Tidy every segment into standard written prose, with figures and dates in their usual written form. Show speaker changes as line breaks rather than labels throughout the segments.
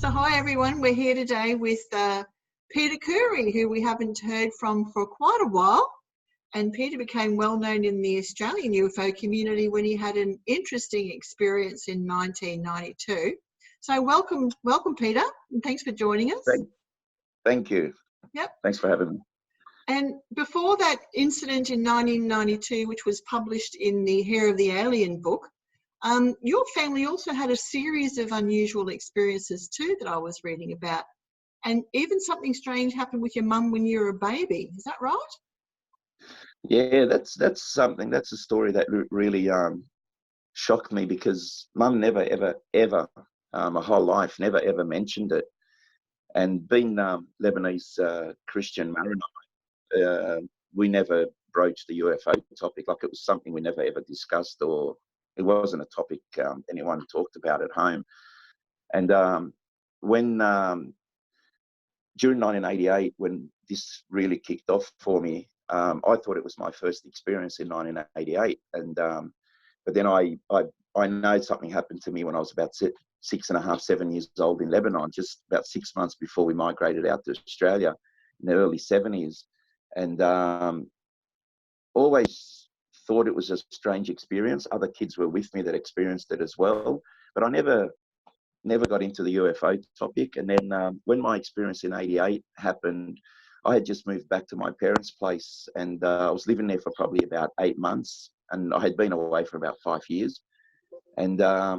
So hi everyone, we're here today with Peter Khoury, who we haven't heard from for quite a while. And Peter became well known in the Australian UFO community when he had an interesting experience in 1992. So welcome Peter, and thanks for joining us.
Thank you.
Yep.
Thanks for having me.
And before that incident in 1992, which was published in the Hair of the Alien book, your family also had a series of unusual experiences too that I was reading about. And even something strange happened with your mum when you were a baby. Is that right?
Yeah, that's a story that really shocked me, because Mum never ever my whole life never ever mentioned it. And being Lebanese Christian Maronite, we never broached the UFO topic. Like, it was something we never ever discussed, or it wasn't a topic anyone talked about at home. And when during 1988, when this really kicked off for me, I thought it was my first experience in 1988. And but then I know something happened to me when I was about 6.5, 7 years old in Lebanon, just about 6 months before we migrated out to Australia in the early 70s. And always thought it was a strange experience. Other kids were with me that experienced it as well, but I never got into the UFO topic. And then when my experience in '88 happened, I had just moved back to my parents' place, and I was living there for probably about 8 months, and I had been away for about 5 years. And I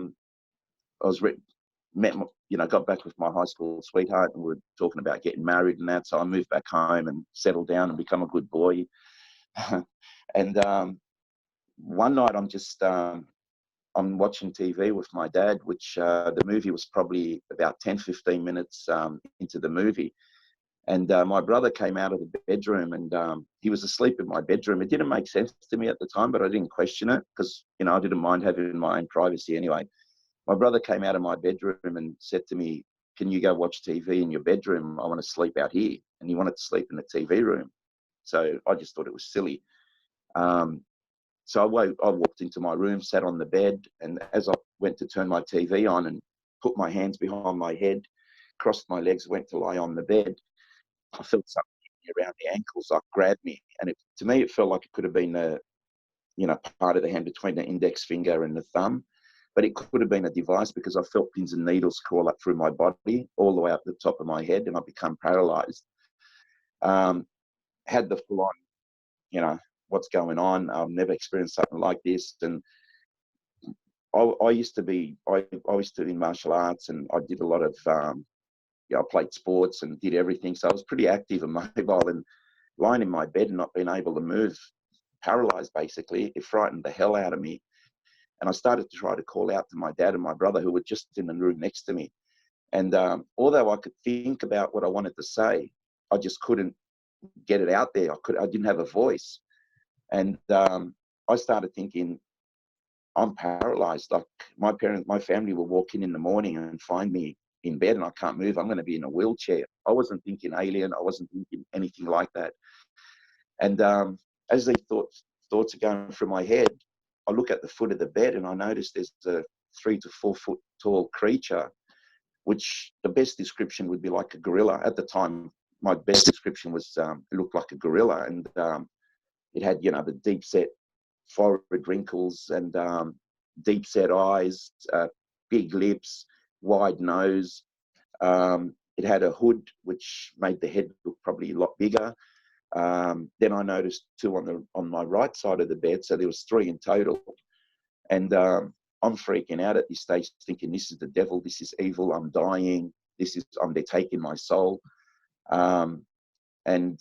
was got back with my high school sweetheart, and we were talking about getting married and that. So I moved back home and settled down and become a good boy. And one night I'm watching TV with my dad, which the movie was probably about 10, 15 minutes into the movie. And my brother came out of the bedroom, and he was asleep in my bedroom. It didn't make sense to me at the time, but I didn't question it, because, I didn't mind having my own privacy anyway. My brother came out of my bedroom and said to me, "Can you go watch TV in your bedroom? I want to sleep out here." And he wanted to sleep in the TV room. So I just thought it was silly. So I walked into my room, sat on the bed, and as I went to turn my TV on and put my hands behind my head, crossed my legs, went to lie on the bed, I felt something around the ankles, like, grabbed me. And to me, it felt like it could have been part of the hand between the index finger and the thumb, but it could have been a device, because I felt pins and needles crawl up through my body all the way up the top of my head, and I become paralyzed. Had the full on, what's going on. I've never experienced something like this. And I used to be in martial arts, and I did a lot of, I played sports and did everything. So I was pretty active and mobile, and lying in my bed and not being able to move, paralyzed basically, it frightened the hell out of me. And I started to try to call out to my dad and my brother, who were just in the room next to me. And although I could think about what I wanted to say, I just couldn't get it out there. I didn't have a voice. And I started thinking, I'm paralyzed. Like, my family will walk in the morning and find me in bed and I can't move. I'm going to be in a wheelchair. I wasn't thinking alien. I wasn't thinking anything like that. And as these thoughts are going through my head, I look at the foot of the bed and I notice there's a 3 to 4 foot tall creature, which the best description would be like a gorilla. At the time, my best description was it looked like a gorilla, and it had, the deep set forehead wrinkles and deep set eyes, big lips, wide nose. It had a hood which made the head look probably a lot bigger. Then I noticed 2 on my right side of the bed, so there was 3 in total. And I'm freaking out at this stage, thinking, this is the devil, this is evil, I'm dying, they're taking my soul. And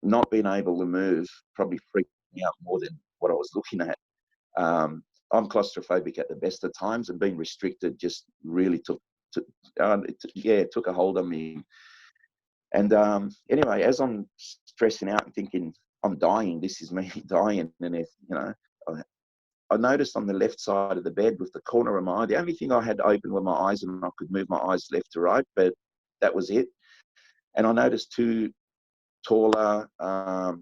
not being able to move probably freaked me out more than what I was looking at. I'm claustrophobic at the best of times, and being restricted just really took a hold on me. And anyway, as I'm stressing out and thinking, I'm dying, this is me dying, and if, I noticed on the left side of the bed with the corner of my eye, the only thing I had open were my eyes, and I could move my eyes left to right, but that was it. And I noticed 2 taller,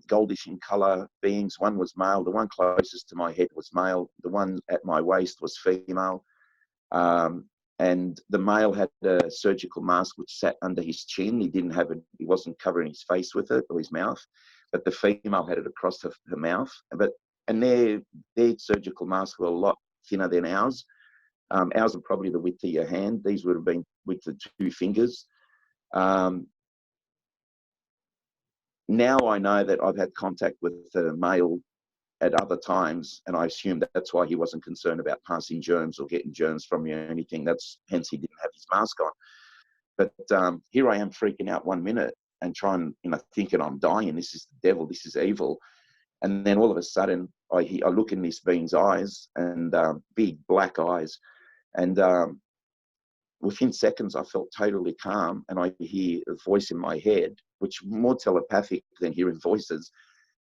goldish in colour beings. One was male. The one closest to my head was male. The one at my waist was female. and the male had a surgical mask which sat under his chin. He didn't have it, he wasn't covering his face with it or his mouth, but the female had it across her mouth. And their surgical masks were a lot thinner than ours. Ours are probably the width of your hand. These would have been width of 2 fingers. Now I know that I've had contact with the male at other times, and I assume that's why he wasn't concerned about passing germs or getting germs from me or anything. Hence he didn't have his mask on. But here I am freaking out 1 minute and trying, thinking I'm dying. This is the devil. This is evil. And then all of a sudden, I look in this being's eyes, and big black eyes, and within seconds, I felt totally calm, and I hear a voice in my head, which more telepathic than hearing voices.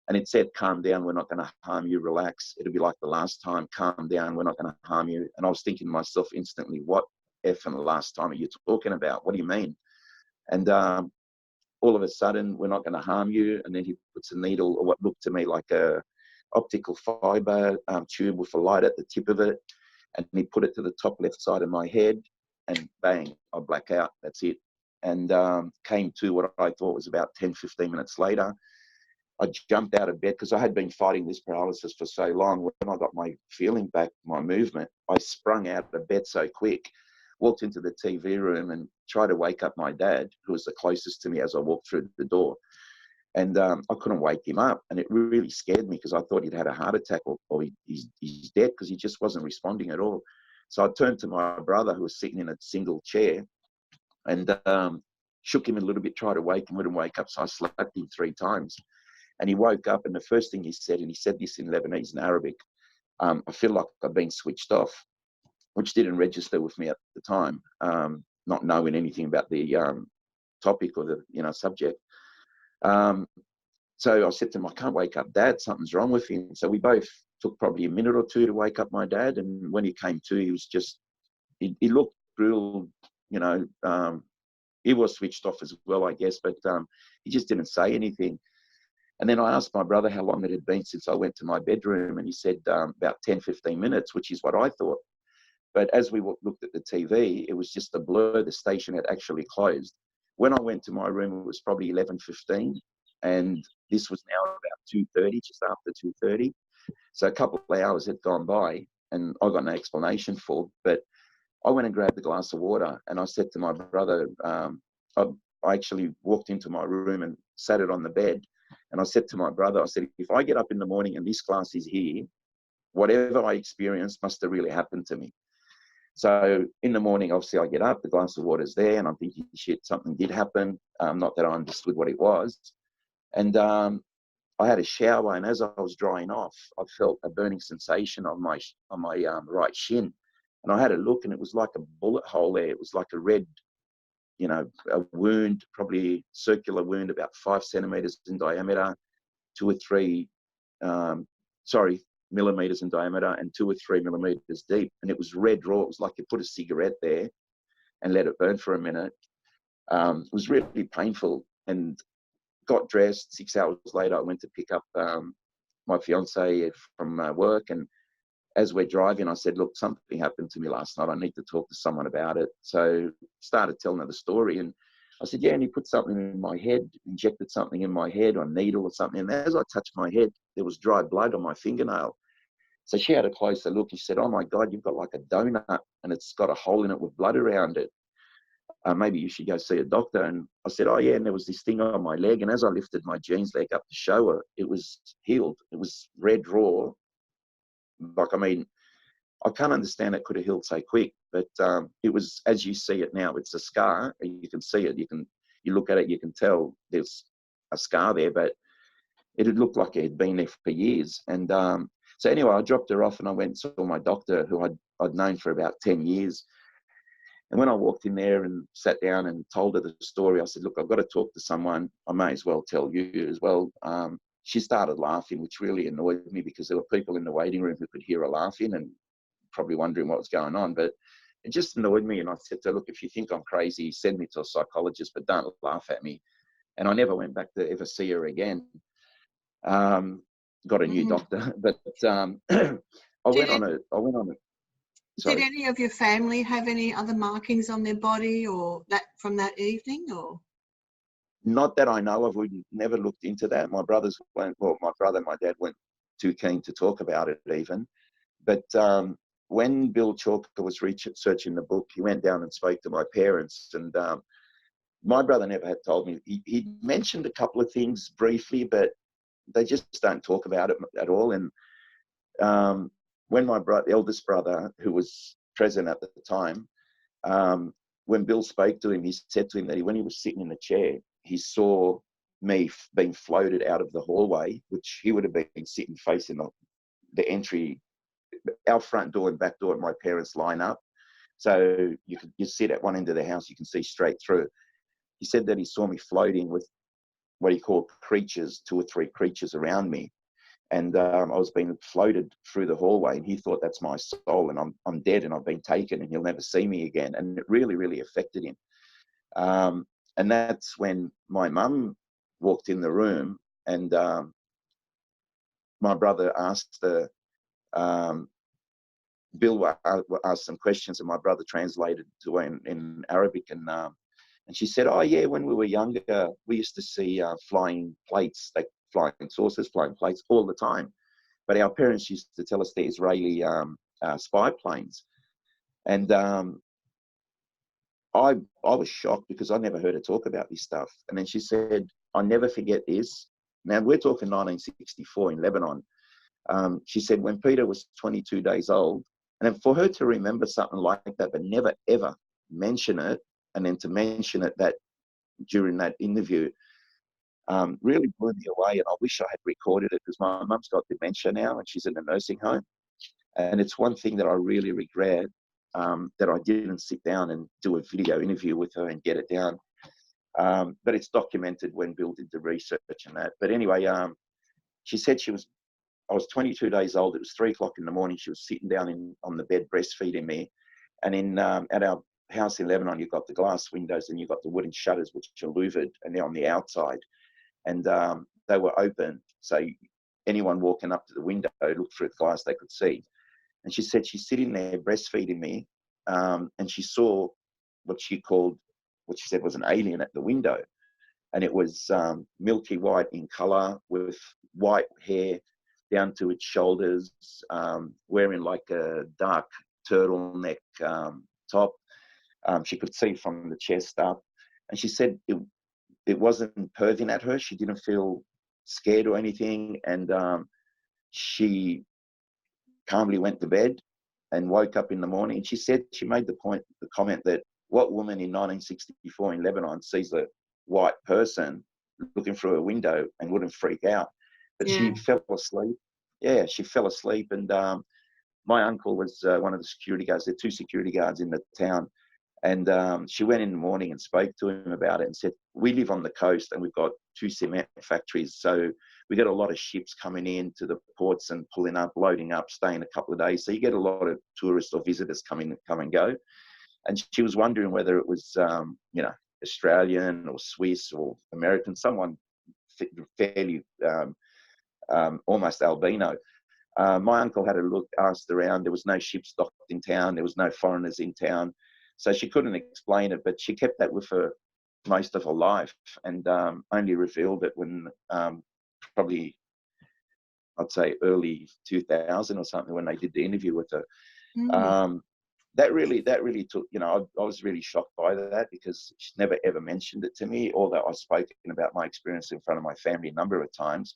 And it said, calm down, we're not going to harm you, relax. It'll be like the last time, calm down, we're not going to harm you. And I was thinking to myself instantly, what effing last time are you talking about? What do you mean? And all of a sudden, we're not going to harm you. And then he puts a needle, or what looked to me like a optical fiber tube with a light at the tip of it. And he put it to the top left side of my head, and bang, I black out. That's it. And came to what I thought was about 10, 15 minutes later. I jumped out of bed because I had been fighting this paralysis for so long. When I got my feeling back, my movement, I sprung out of bed so quick, walked into the TV room and tried to wake up my dad, who was the closest to me as I walked through the door. And I couldn't wake him up. And it really scared me because I thought he'd had a heart attack or he's dead, because he just wasn't responding at all. So I turned to my brother, who was sitting in a single chair, and shook him a little bit, tried to wake him, wouldn't wake up. So I slapped him 3 times. And he woke up, and the first thing he said, and he said this in Lebanese and Arabic, I feel like I've been switched off, which didn't register with me at the time, not knowing anything about the topic or the subject. So I said to him, I can't wake up Dad, something's wrong with him. So we both took probably a minute or 2 to wake up my dad. And when he came to, he was just, he looked real, he was switched off as well, I guess, but he just didn't say anything. And then I asked my brother how long it had been since I went to my bedroom, and he said about 10, 15 minutes, which is what I thought. But as we looked at the TV, it was just a blur. The station had actually closed. When I went to my room, it was probably 11:15, and this was now about 2:30, just after 2:30. So a couple of hours had gone by, and I got no explanation for. But I went and grabbed a glass of water, and I said to my brother, I actually walked into my room and sat it on the bed. And I said to my brother, I said, if I get up in the morning and this glass is here, whatever I experienced must have really happened to me. So in the morning, obviously I get up, the glass of water's there, and I'm thinking, shit, something did happen. Not that I understood what it was. And I had a shower, and as I was drying off, I felt a burning sensation on my right shin. And I had a look, and it was like a bullet hole there. It was like a red, a wound, probably circular wound, about 5 centimeters in diameter, 2 or 3, millimeters in diameter, and 2 or 3 millimeters deep. And it was red raw. It was like you put a cigarette there and let it burn for a minute. It was really painful, and got dressed. 6 hours later, I went to pick up my fiance from work. And as we're driving, I said, look, something happened to me last night. I need to talk to someone about it. So started telling her the story. And I said, yeah, and he put something in my head, injected something in my head, or a needle or something. And as I touched my head, there was dry blood on my fingernail. So she had a closer look. She said, oh my God, you've got like a donut, and it's got a hole in it with blood around it. Maybe you should go see a doctor. And I said, oh yeah, and there was this thing on my leg. And as I lifted my jeans leg up to show her, it was healed. It was red raw. Like, I mean, I can't understand it could have healed so quick, but it was, as you see it now, it's a scar. You can see it. You look at it, you can tell there's a scar there, but it had looked like it had been there for years. And so anyway, I dropped her off, and I went and saw my doctor, who I'd known for about 10 years. And when I walked in there and sat down and told her the story, I said, look, I've got to talk to someone. I may as well tell you as well. She started laughing, which really annoyed me, because there were people in the waiting room who could hear her laughing and probably wondering what was going on. But it just annoyed me. And I said to her, look, if you think I'm crazy, send me to a psychologist, but don't laugh at me. And I never went back to ever see her again. Got a new doctor, but I went on a
Did any of your family have any other markings on their body or that from that evening, or?
Not that I know of. We never looked into that. My brothers weren't, well, my brother and my dad weren't too keen to talk about it even. But when Bill Chalker was researching the book, he went down and spoke to my parents, and my brother never had told me. He mentioned a couple of things briefly, but they just don't talk about it at all. And when my eldest brother, who was present at the time, when Bill spoke to him, he said to him that when he was sitting in the chair, he saw me being floated out of the hallway, which he would have been sitting facing the entry, our front door and back door of my parents' line up. So you sit at one end of the house, you can see straight through. He said that he saw me floating with what he called creatures, 2 or 3 creatures around me. And I was being floated through the hallway, and he thought that's my soul, and I'm dead and I've been taken and he'll never see me again. And it really, really affected him. And that's when my mum walked in the room, and my brother asked Bill asked some questions, and my brother translated to her in Arabic, and she said, "Oh yeah, when we were younger, we used to see flying plates, like flying saucers, flying plates all the time. But our parents used to tell us they're Israeli spy planes." And I was shocked because I never heard her talk about this stuff. And then she said, "I'll never forget this." Now we're talking 1964 in Lebanon. She said when Peter was 22 days old, and for her to remember something like that, but never ever mention it, and then to mention it that during that interview, really blew me away. And I wish I had recorded it, because my mum's got dementia now and she's in a nursing home. And it's one thing that I really regret, that I didn't sit down and do a video interview with her and get it down. But it's documented when Bill did the research and that. But anyway, she said I was 22 days old. It was 3 o'clock in the morning. She was sitting down on the bed breastfeeding me. And at our house in Lebanon, you've got the glass windows and you've got the wooden shutters, which are louvered, and they're on the outside. And they were open. So anyone walking up to the window, looked through the glass, they could see. And she said she's sitting there breastfeeding me, and she saw what she said was an alien at the window. And it was milky white in color, with white hair down to its shoulders, wearing like a dark turtleneck top. She could see from the chest up. And she said it wasn't perving at her. She didn't feel scared or anything. And she calmly went to bed and woke up in the morning. And she said she made the comment that what woman in 1964 in Lebanon sees a white person looking through a window and wouldn't freak out? But she fell asleep. Yeah, she fell asleep. And my uncle was one of the security guards. There are 2 security guards in the town. And she went in the morning and spoke to him about it and said, "We live on the coast and we've got 2 cement factories. So we get a lot of ships coming in to the ports and pulling up, loading up, staying a couple of days. So you get a lot of tourists or visitors come and go." And she was wondering whether it was, Australian or Swiss or American, someone fairly almost albino. My uncle had a look, asked around. There was no ships docked in town. There was no foreigners in town. So she couldn't explain it, but she kept that with her most of her life, and only revealed it when probably, I'd say, early 2000 or something, when they did the interview with her. That really took, I was really shocked by that, because she never ever mentioned it to me, although I've spoken about my experience in front of my family a number of times.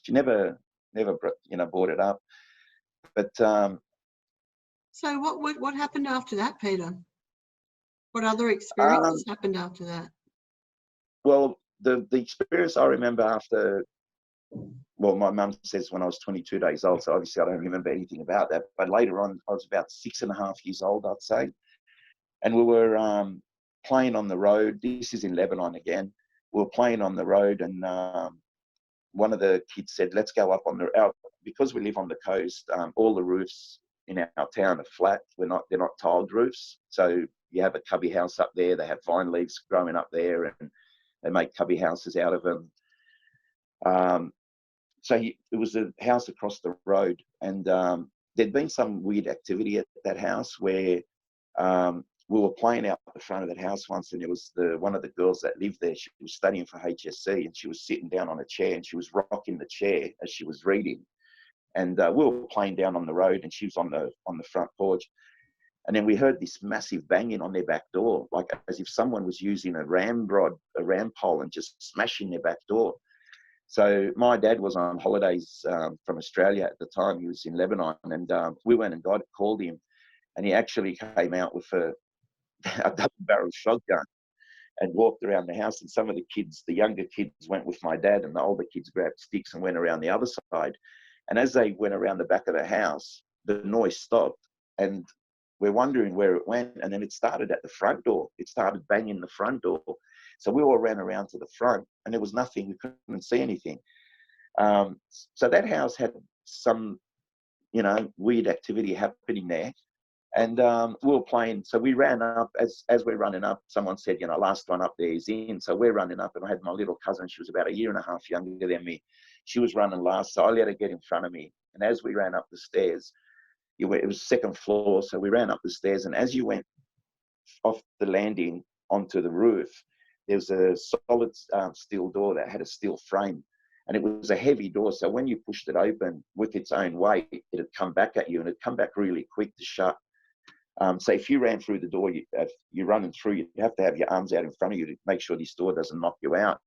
She never brought it up. But
so what happened after that, Peter? What other experiences happened after that?
Well, the experience I remember after, well, my mum says when I was 22 days old, so obviously I don't remember anything about that. But later on, I was about 6.5 years old, I'd say. And we were playing on the road. This is in Lebanon again. We were playing on the road, and one of the kids said, "Let's go up on because we live on the coast, all the roofs in our town are flat. They're not tiled roofs. So you have a cubby house up there. They have vine leaves growing up there, and they make cubby houses out of them. So it was a house across the road, and there'd been some weird activity at that house where we were playing out the front of that house once, and there was one of the girls that lived there. She was studying for HSC, and she was sitting down on a chair, and she was rocking the chair as she was reading. And we were playing down on the road, and she was on the front porch. And then we heard this massive banging on their back door, like as if someone was using a ram pole and just smashing their back door. So my dad was on holidays from Australia at the time. He was in Lebanon, and we went and called him, and he actually came out with a double-barrel shotgun and walked around the house. And some of the kids, the younger kids, went with my dad, and the older kids grabbed sticks and went around the other side. And as they went around the back of the house, the noise stopped, and we're wondering where it went. And then it started at the front door. It started banging the front door. So we all ran around to the front, and there was nothing. We couldn't see anything. So that house had some, weird activity happening there. And we were playing. So we ran up. As we're running up, someone said, last one up there is in. So we're running up, and I had my little cousin. She was about 1.5 years younger than me. She was running last, so I let her get in front of me. And as we ran up the stairs, it was second floor, so we ran up the stairs. And as you went off the landing onto the roof, there was a solid steel door that had a steel frame, and it was a heavy door. So when you pushed it open with its own weight, it'd come back at you, and it'd come back really quick to shut. So if you ran through the door, you're running through, you have to have your arms out in front of you to make sure this door doesn't knock you out.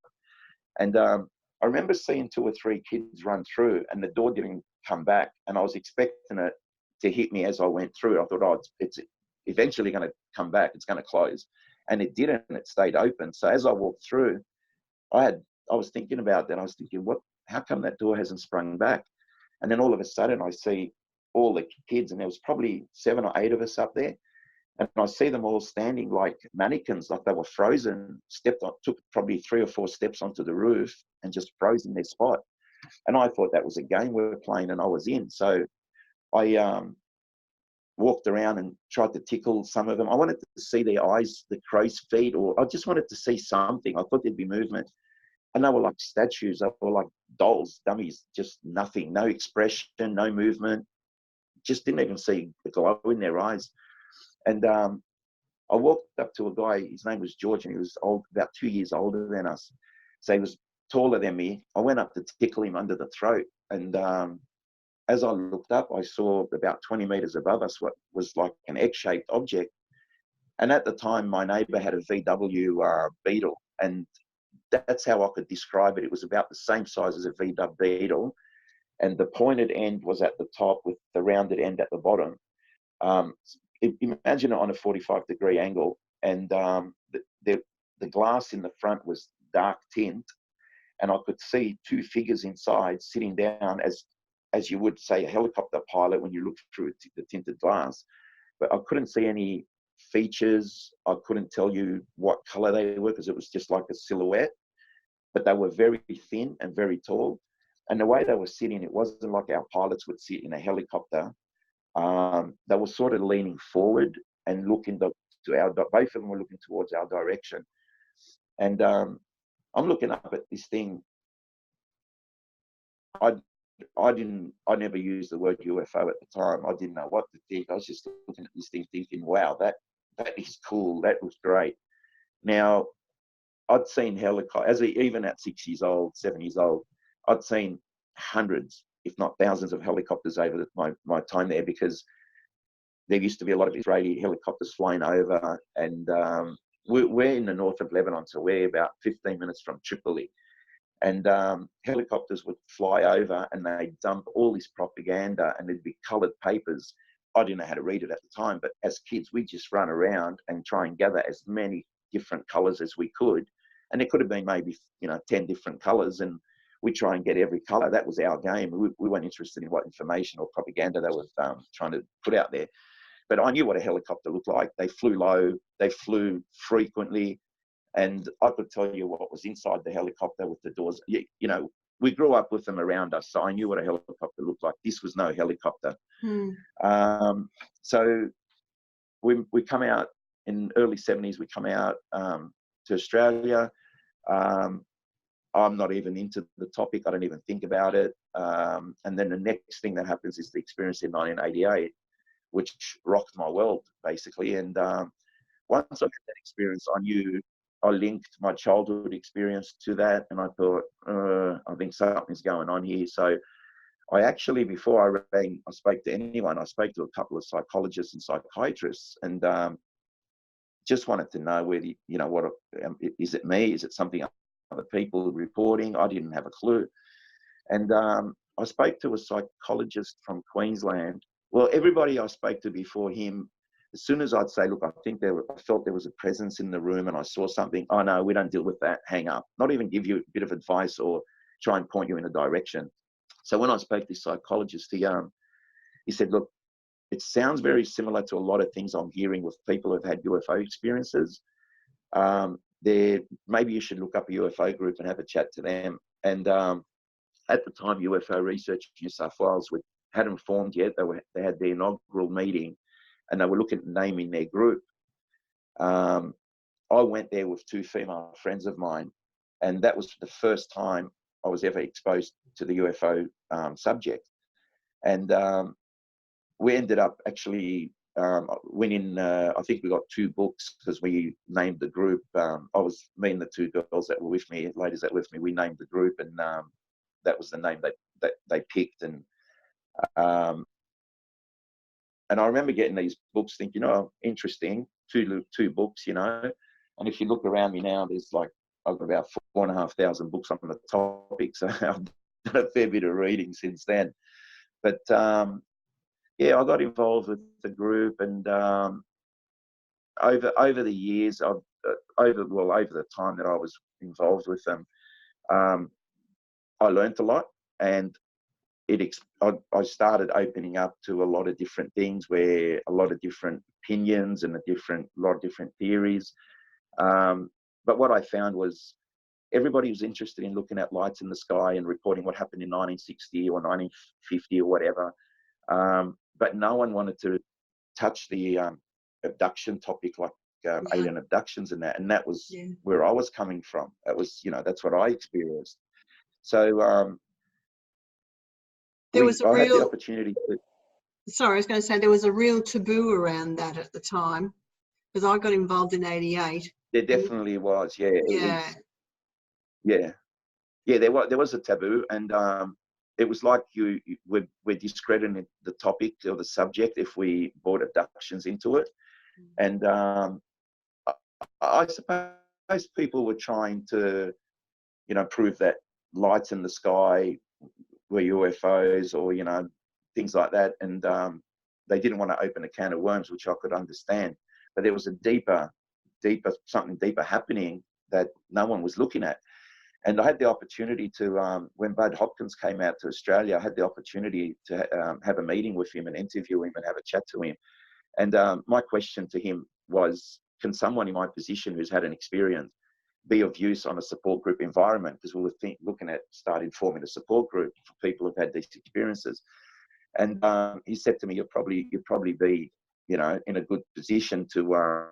And I remember seeing 2 or 3 kids run through, and the door didn't come back, and I was expecting it to hit me as I went through. I thought, it's eventually going to come back, it's going to close. And it didn't, and it stayed open. So as I walked through, I was thinking about that. I was thinking, how come that door hasn't sprung back? And then all of a sudden I see all the kids, and there was probably 7 or 8 of us up there. And I see them all standing like mannequins, like they were frozen, took probably 3 or 4 steps onto the roof and just froze in their spot. And I thought that was a game we were playing, and I was in. So I walked around and tried to tickle some of them. I wanted to see their eyes, the crow's feet, or I just wanted to see something. I thought there'd be movement. And they were like statues. They were like dolls, dummies, just nothing, no expression, no movement. Just didn't even see the glow in their eyes. And I walked up to a guy, his name was George, and he was about 2 years older than us. So he was taller than me. I went up to tickle him under the throat. And as I looked up, I saw about 20 meters above us what was like an egg-shaped object. And at the time, my neighbor had a VW Beetle, and that's how I could describe it. It was about the same size as a VW Beetle, and the pointed end was at the top with the rounded end at the bottom. Imagine it on a 45-degree angle, and the glass in the front was dark tint, and I could see 2 figures inside sitting down as you would say a helicopter pilot when you look through the tinted glass. But I couldn't see any features. I couldn't tell you what color they were because it was just like a silhouette. But they were very thin and very tall. And the way they were sitting, it wasn't like our pilots would sit in a helicopter. They were sort of leaning forward and looking to both of them were looking towards our direction. And I'm looking up at this thing. I never used the word UFO at the time. I didn't know what to think. I was just looking at this thing thinking, wow, that is cool. That was great. Now, I'd seen helicopters, even at 6 years old, 7 years old, I'd seen hundreds, if not thousands of helicopters over my time there, because there used to be a lot of Israeli helicopters flying over. And we're in the north of Lebanon, so we're about 15 minutes from Tripoli. And helicopters would fly over and they'd dump all this propaganda, and there'd be coloured papers. I didn't know how to read it at the time, but as kids, we'd just run around and try and gather as many different colours as we could. And it could have been maybe 10 different colours, and we'd try and get every colour. That was our game. We weren't interested in what information or propaganda they were trying to put out there. But I knew what a helicopter looked like. They flew low, they flew frequently. And I could tell you what was inside the helicopter with the doors. We grew up with them around us, so I knew what a helicopter looked like. This was no helicopter. So we come out in early 70s. We come out to Australia. I'm not even into the topic. I don't even think about it. And then the next thing that happens is the experience in 1988, which rocked my world, basically. And once I had that experience, I knew I linked my childhood experience to that. And I thought, I think something's going on here. So I actually, before I rang, I spoke to anyone. I spoke to a couple of psychologists and psychiatrists, and just wanted to know whether, you know, what is it me? Is it something other people reporting? I didn't have a clue. And I spoke to a psychologist from Queensland. Well, everybody I spoke to before him, as soon as I'd say, look, I felt there was a presence in the room and I saw something. Oh no, we don't deal with that. Hang up. Not even give you a bit of advice or try and point you in a direction. So when I spoke to this psychologist, he said, look, it sounds very similar to a lot of things I'm hearing with people who've had UFO experiences. Maybe you should look up a UFO group and have a chat to them. And at the time, UFO Research New South Wales hadn't formed yet. They had their inaugural meeting, and they were looking at naming their group. I went there with 2 female friends of mine, and that was the first time I was ever exposed to the UFO subject. And we ended up actually winning, I think we got 2 books because we named the group. Me and the 2 girls that were with me, ladies that were with me, we named the group, and that was the name that they picked. And I remember getting these books thinking, oh, interesting, 2 books, you know. And if you look around me now, there's like, I've got about 4,500 books on the topic. So I've done a fair bit of reading since then. But yeah, I got involved with the group, and over the years, over the time that I was involved with them, I learned a lot, and I started opening up to a lot of different things, where a lot of different opinions and a lot of different theories. But what I found was everybody was interested in looking at lights in the sky and reporting what happened in 1960 or 1950 or whatever. But no one wanted to touch the abduction topic, like alien abductions and that. And that was where I was coming from. That was, you know, that's what I experienced. So I had the opportunity to...
Sorry, I was going to say there was a real taboo around that at the time, because I got involved in '88.
There definitely was, yeah. There was a taboo, and it was like we're discrediting the topic or the subject if we brought abductions into it. And I suppose people were trying to, you know, prove that lights in the sky were UFOs, or, you know, things like that. And they didn't want to open a can of worms, which I could understand. But there was a something deeper happening that no one was looking at. And I had the opportunity to, when Bud Hopkins came out to Australia, I had the opportunity to have a meeting with him and interview him and have a chat to him. And my question to him was, can someone in my position who's had an experience be of use on a support group environment? Because we were looking at forming a support group for people who've had these experiences. And he said to me, you'll probably be, you know, in a good position to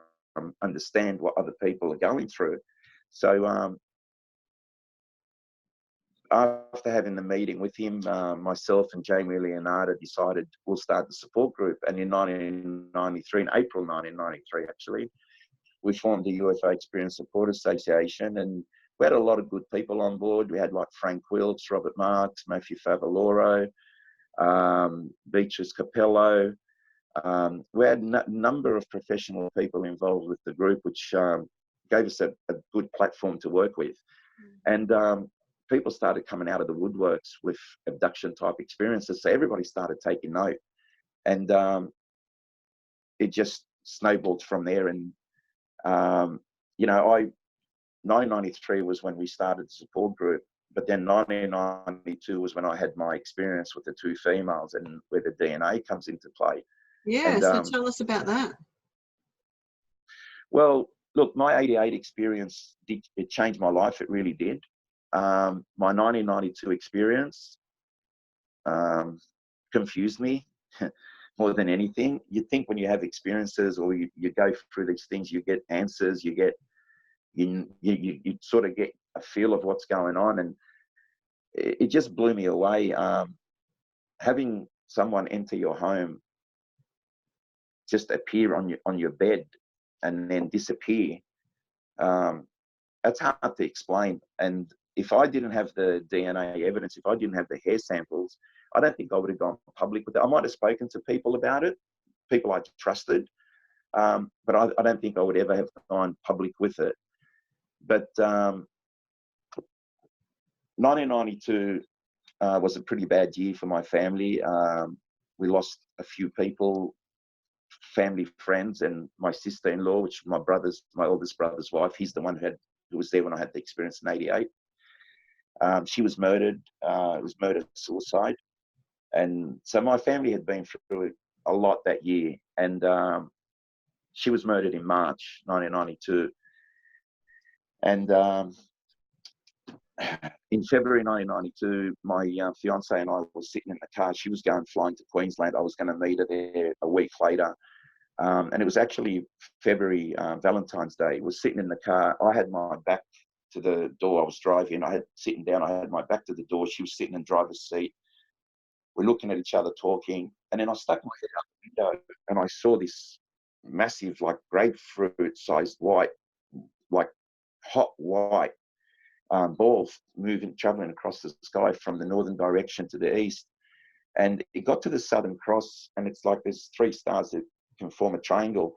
understand what other people are going through. So after having the meeting with him, myself and Jamie Leonardo decided we'll start the support group. And in 1993, in April 1993 actually, we formed the UFO Experience Support Association, and we had a lot of good people on board. We had like Frank Wilkes, Robert Marks, Matthew Favaloro, Beatrice Capello. We had a number of professional people involved with the group, which gave us a good platform to work with. And people started coming out of the woodworks with abduction type experiences. So everybody started taking note, and it just snowballed from there. And you know, 1993 was when we started the support group, but then 1992 was when I had my experience with the 2 females, and where the DNA comes into play.
Yeah, and, so tell us about that.
Well, look, my '88 experience, it changed my life. It really did. My 1992 experience confused me more than anything. You think when you have experiences, or you go through these things, you get answers, you sort of get a feel of what's going on, and it just blew me away. Having someone enter your home, just appear on your bed, and then disappear. That's hard to explain. And if I didn't have the DNA evidence, if I didn't have the hair samples, I don't think I would have gone public with it. I might have spoken to people about it, people I trusted, but I don't think I would ever have gone public with it. But 1992 was a pretty bad year for my family. We lost a few people, family friends, and my sister-in-law, which my oldest brother's wife. He's the one who was there when I had the experience in '88. She was murdered. It was murder-suicide. And so my family had been through a lot that year. And she was murdered in March 1992. And in February 1992, my fiance and I were sitting in the car. She was flying to Queensland. I was going to meet her there a week later. And it was actually February, Valentine's Day. I was sitting in the car. I had my back to the door. I was driving. I had my back to the door. She was sitting in the driver's seat. We're looking at each other talking. And then I stuck my head out the window and I saw this massive, like grapefruit-sized white, like hot white balls traveling across the sky from the northern direction to the east. And it got to the Southern Cross, and it's like there's 3 stars that can form a triangle,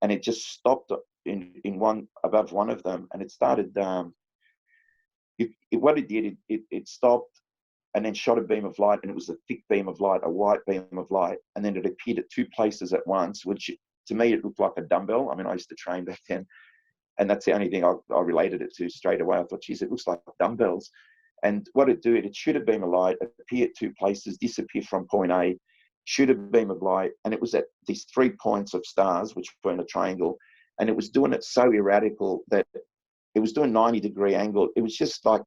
and it just stopped in one above one of them, and it started. What it did, it stopped, and then shot a beam of light, and it was a thick beam of light, a white beam of light, and then it appeared at 2 places at once, which to me it looked like a dumbbell. I mean, I used to train back then, and that's the only thing I related it to straight away. I thought, geez, it looks like dumbbells. And what it did, it shoot a beam of light, appear at 2 places, disappear from point A, shoot a beam of light, and it was at these 3 points of stars, which were in a triangle, and it was doing it so erratical that it was doing 90-degree angle. It was just like,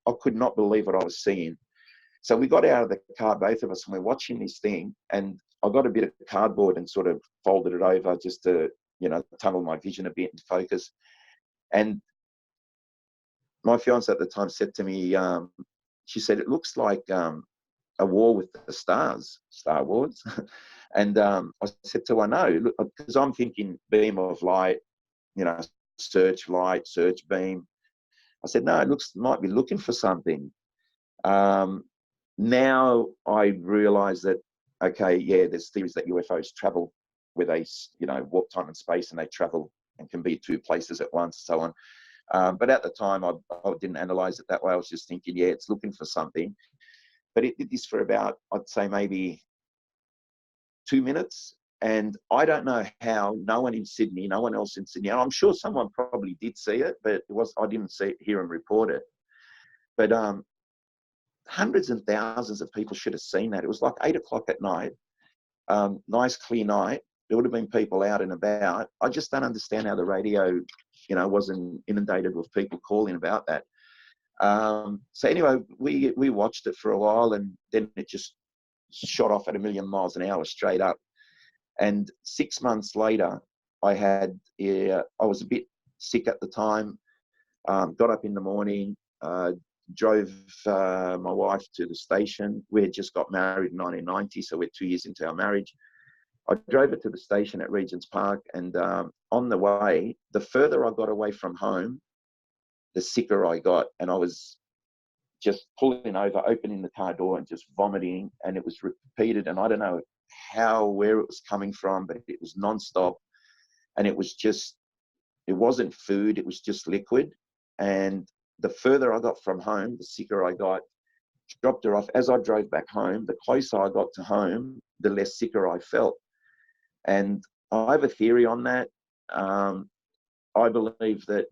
I could not believe what I was seeing. So we got out of the car, both of us, and we're watching this thing, and I got a bit of cardboard and sort of folded it over just to, tunnel my vision a bit and focus. And my fiance at the time said to me, she said, it looks like a war with the stars, Star Wars. And I said to her, no, because I'm thinking beam of light, search light, search beam. I said, no, it might be looking for something. Now I realize that, okay, yeah, there's theories that UFOs travel where they, warp time and space, and they travel and can be 2 places at once, so on. But at the time, I didn't analyze it that way. I was just thinking, yeah, it's looking for something. But it did this for about, I'd say maybe 2 minutes. And I don't know how, no one else in Sydney, and I'm sure someone probably did see it, but I didn't hear them report it. But hundreds and thousands of people should have seen that. It was like 8 o'clock at night, nice clear night. There would have been people out and about. I just don't understand how the radio, wasn't inundated with people calling about that. So anyway, we watched it for a while, and then it just shot off at 1,000,000 miles an hour straight up. And 6 months later, I was a bit sick at the time. Got up in the morning, drove my wife to the station. We had just got married in 1990, so we're 2 years into our marriage. I drove her to the station at Regent's Park, and on the way, the further I got away from home, the sicker I got. And I was just pulling over, opening the car door and just vomiting, and it was repeated. And I don't know where it was coming from, but it was nonstop. And it wasn't food, it was just liquid. And the further I got from home, the sicker I got. Dropped her off. As I drove back home, the closer I got to home, the less sicker I felt. And I have a theory on that. I believe that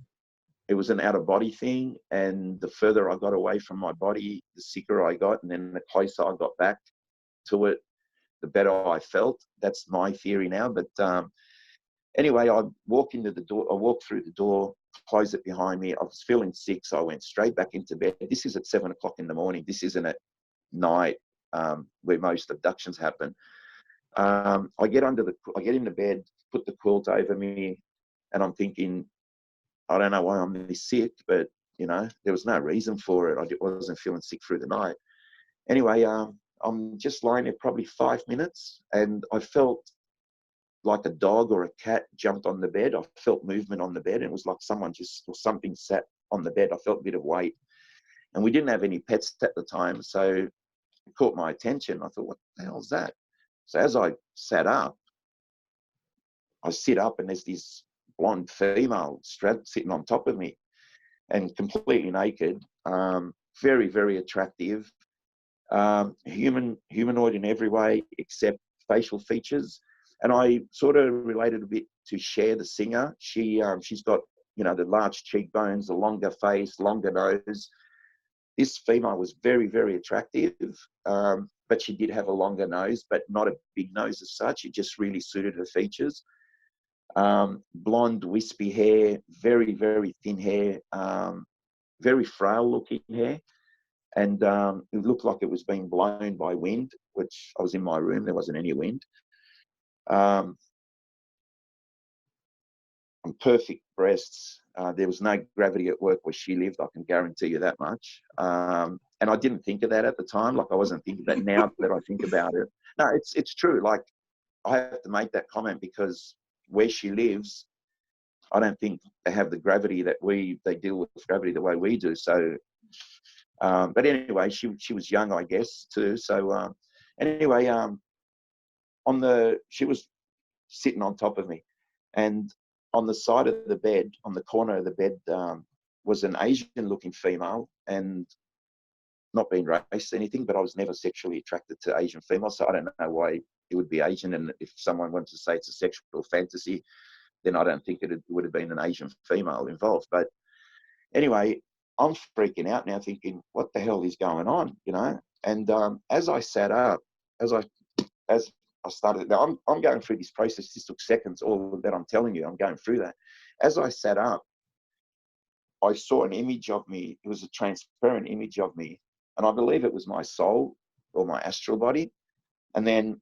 it was an out-of-body thing, and the further I got away from my body, the sicker I got, and then the closer I got back to it, the better I felt. That's my theory now. But anyway, I walked through the door, closed it behind me. I was feeling sick, so I went straight back into bed. This is at 7 o'clock in the morning. This isn't at night where most abductions happen. I get into bed, put the quilt over me, and I'm thinking, I don't know why I'm this sick, but You know, there was no reason for it. I wasn't feeling sick through the night. Anyway, I'm just lying there probably 5 minutes, and I felt like a dog or a cat jumped on the bed. I felt movement on the bed, and it was like someone just, or something sat on the bed. I felt a bit of weight. And we didn't have any pets at the time, so it caught my attention. I thought, what the hell is that? So as I sat up, I sit up, and there's this blonde female sitting on top of me, and completely naked, very, very attractive, humanoid in every way except facial features. And I sort of related a bit to Cher, the singer. She's got, you know, the large cheekbones, the longer face, longer nose. This female was very, very attractive, but she did have a longer nose, but not a big nose as such. It just really suited her features. Blonde, wispy hair, very, very thin hair, very frail looking hair. And it looked like it was being blown by wind, which I was in my room. There wasn't any wind. Perfect breasts. There was no gravity at work where she lived. I can guarantee you that much. And I didn't think of that at the time. Like, I wasn't thinking that. Now that I think about it, no, it's true. Like, I have to make that comment because where she lives, I don't think they have the gravity that they deal with gravity the way we do. So, but anyway, she was young, I guess, too. So anyway, she was sitting on top of me, and on the side of the bed, on the corner of the bed, was an Asian-looking female. And not being racist or anything, but I was never sexually attracted to Asian females, so I don't know why it would be Asian. And if someone wanted to say it's a sexual fantasy, then I don't think it would have been an Asian female involved. But anyway, I'm freaking out now, thinking, what the hell is going on, you know? And as I sat up, as I started, now I'm going through this process. This took seconds. All that I'm telling you, I'm going through that. As I sat up, I saw an image of me. It was a transparent image of me, and I believe it was my soul or my astral body. And then,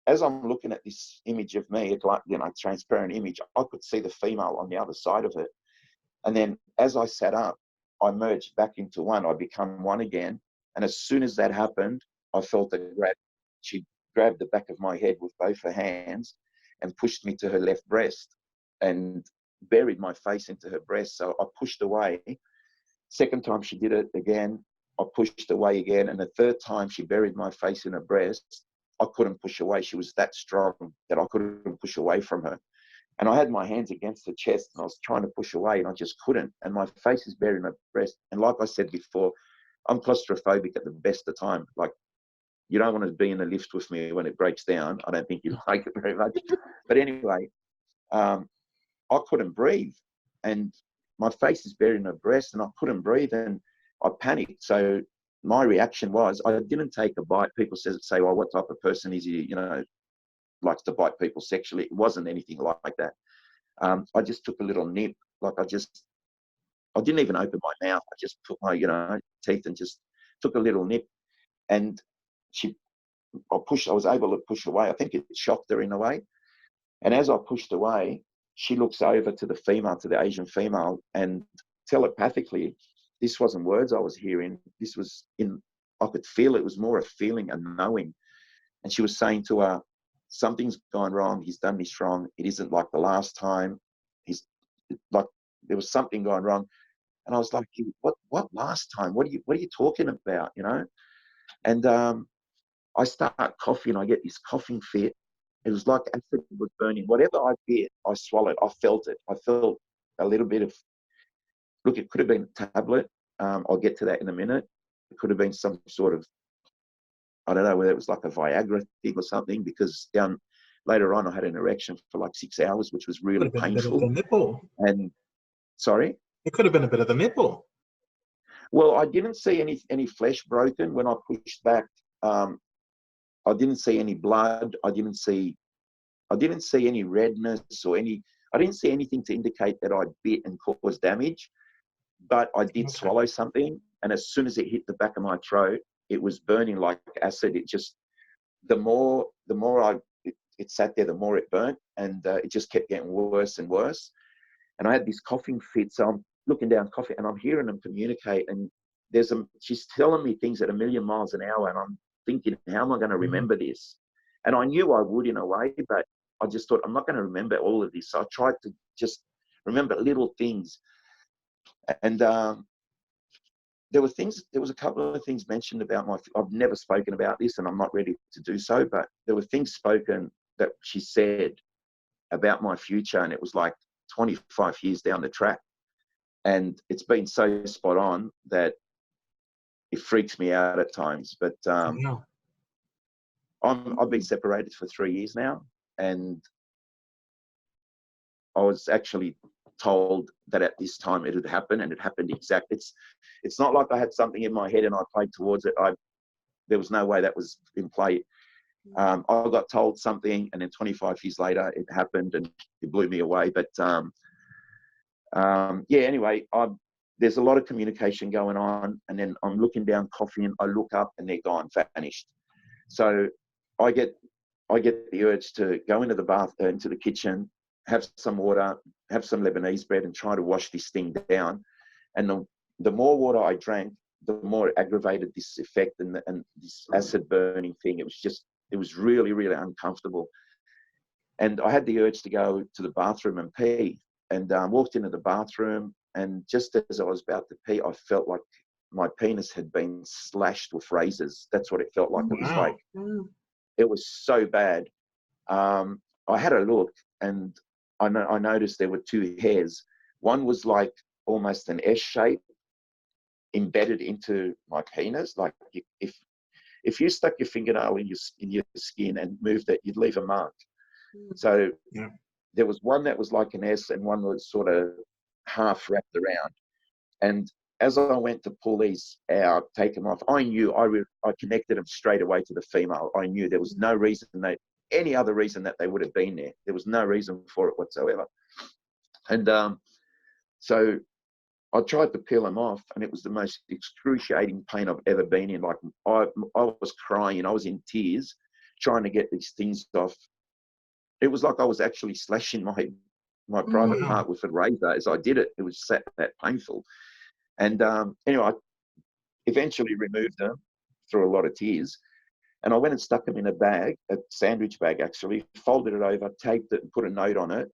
as I'm looking at this image of me, it's like, you know, transparent image, I could see the female on the other side of it. And then, as I sat up, I merged back into one. I become one again. And as soon as that happened, I felt a grab. She grabbed the back of my head with both her hands and pushed me to her left breast and buried my face into her breast. So I pushed away. Second time she did it again, I pushed away again. And the third time she buried my face in her breast, I couldn't push away. She was that strong that I couldn't push away from her. And I had my hands against her chest, and I was trying to push away, and I just couldn't. And my face is buried in her breast. And like I said before, I'm claustrophobic at the best of time. Like, you don't want to be in a lift with me when it breaks down. I don't think you like it very much. But anyway, I couldn't breathe, and my face is buried in her breast, and I couldn't breathe, and I panicked. So my reaction was, I didn't take a bite. People say, well, what type of person is he, you know, likes to bite people sexually? It wasn't anything like that. I just took a little nip. Like, I didn't even open my mouth. I just put my, you know, teeth and just took a little nip. And I was able to push away. I think it shocked her in a way. And as I pushed away, she looks over to the Asian female, and telepathically, this wasn't words I was hearing. This was I could feel it. It was more a feeling, a knowing. And she was saying to her, something's gone wrong. He's done this wrong. It isn't like the last time. There was something going wrong. And I was like, what last time? What are you talking about? You know? And I start coughing. I get this coughing fit. It was like acid was burning. Whatever I bit, I swallowed. I felt it. I felt a little bit of, look, it could have been a tablet. I'll get to that in a minute. It could have been some sort of, I don't know whether it was like a Viagra thing or something, because later on I had an erection for like 6 hours, which was really painful.
A bit of the nipple.
And sorry?
It could have been a bit of the nipple.
Well, I didn't see any flesh broken when I pushed back. I didn't see any blood. I didn't see any redness or I didn't see anything to indicate that I bit and caused damage, but I did swallow something. And as soon as it hit the back of my throat, it was burning like acid. It just, the more it sat there, the more it burnt, and it just kept getting worse and worse. And I had this coughing fit. So looking down coffee, and I'm hearing them communicate, and she's telling me things at 1,000,000 miles an hour, and I'm thinking, how am I going to remember this? And I knew I would in a way, but I just thought, I'm not going to remember all of this. So I tried to just remember little things. And there was a couple of things mentioned about I've never spoken about this, and I'm not ready to do so, but there were things spoken that she said about my future, and it was like 25 years down the track. And it's been so spot on that it freaks me out at times. But I've been separated for 3 years now, and I was actually told that at this time it would happen, and it happened exactly. It's not like I had something in my head and I played towards it. There was no way that was in play. I got told something, and then 25 years later it happened, and it blew me away. But anyway, there's a lot of communication going on, and then I'm looking down coffee, and I look up, and they're gone, vanished. So I get the urge to go into the bath, into the kitchen, have some water, have some Lebanese bread, and try to wash this thing down. And the more water I drank, the more it aggravated this effect and this acid burning thing. It was really, really uncomfortable. And I had the urge to go to the bathroom and pee, and walked into the bathroom. And just as I was about to pee, I felt like my penis had been slashed with razors. That's what it felt like. It was like, it was so bad. I had a look, and I noticed there were two hairs. One was like almost an S shape embedded into my penis. Like if you stuck your fingernail in your skin and moved it, you'd leave a mark. So there was one that was like an S, and one was sort of half wrapped around. And as I went to pull these out, take them off, I knew I connected them straight away to the female. I knew there was no reason any other reason that they would have been there. There was no reason for it whatsoever. And so I tried to peel them off, and it was the most excruciating pain I've ever been in. Like I was crying, I was in tears, trying to get these things off. It was like I was actually slashing my private part with a razor as I did it. It was that painful. And anyway, I eventually removed them through a lot of tears. And I went and stuck them in a bag, a sandwich bag actually, folded it over, taped it, and put a note on it.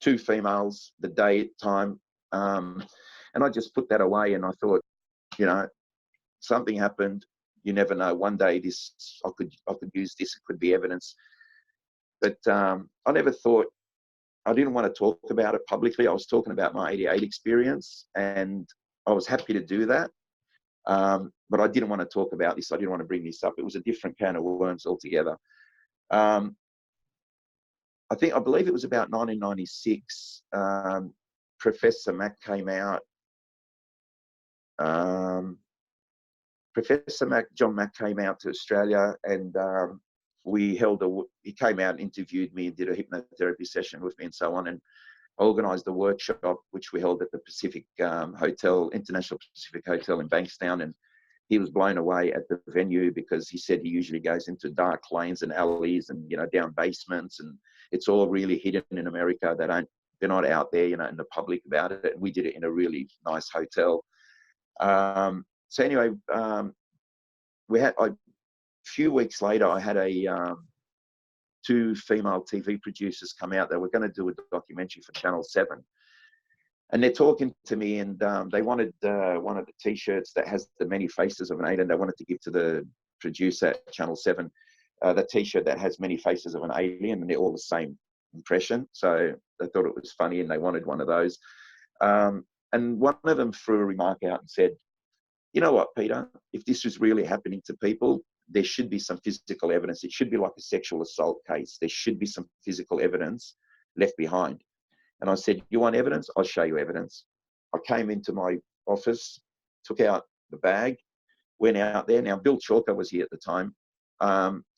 2 females, the day, time. And I just put that away, and I thought, something happened. You never know. One day I could use this. It could be evidence. But I never thought, I didn't want to talk about it publicly. I was talking about my 88 experience, and I was happy to do that. But I didn't want to talk about this. I didn't want to bring this up. It was a different can of worms altogether. I believe it was about 1996. Professor Mack came out. John Mack came out to Australia, and he came out and interviewed me and did a hypnotherapy session with me and so on, and organised a workshop which we held at the Pacific Hotel, International Pacific Hotel in Bankstown. And he was blown away at the venue, because he said he usually goes into dark lanes and alleys and down basements, and it's all really hidden in America. They're not out there, in the public about it. And we did it in a really nice hotel. So anyway, a few weeks later, I had 2 female TV producers come out. They were going to do a documentary for Channel 7. And they're talking to me, and they wanted one of the T-shirts that has the many faces of an alien. They wanted to give to the producer at Channel 7 the T-shirt that has many faces of an alien, and they're all the same impression. So they thought it was funny, and they wanted one of those. And one of them threw a remark out and said, "You know what, Peter? If this was really happening to people, there should be some physical evidence. It should be like a sexual assault case. There should be some physical evidence left behind." And I said, "You want evidence? I'll show you evidence." I came into my office, took out the bag, went out there. Now, Bill Chalker was here at the time.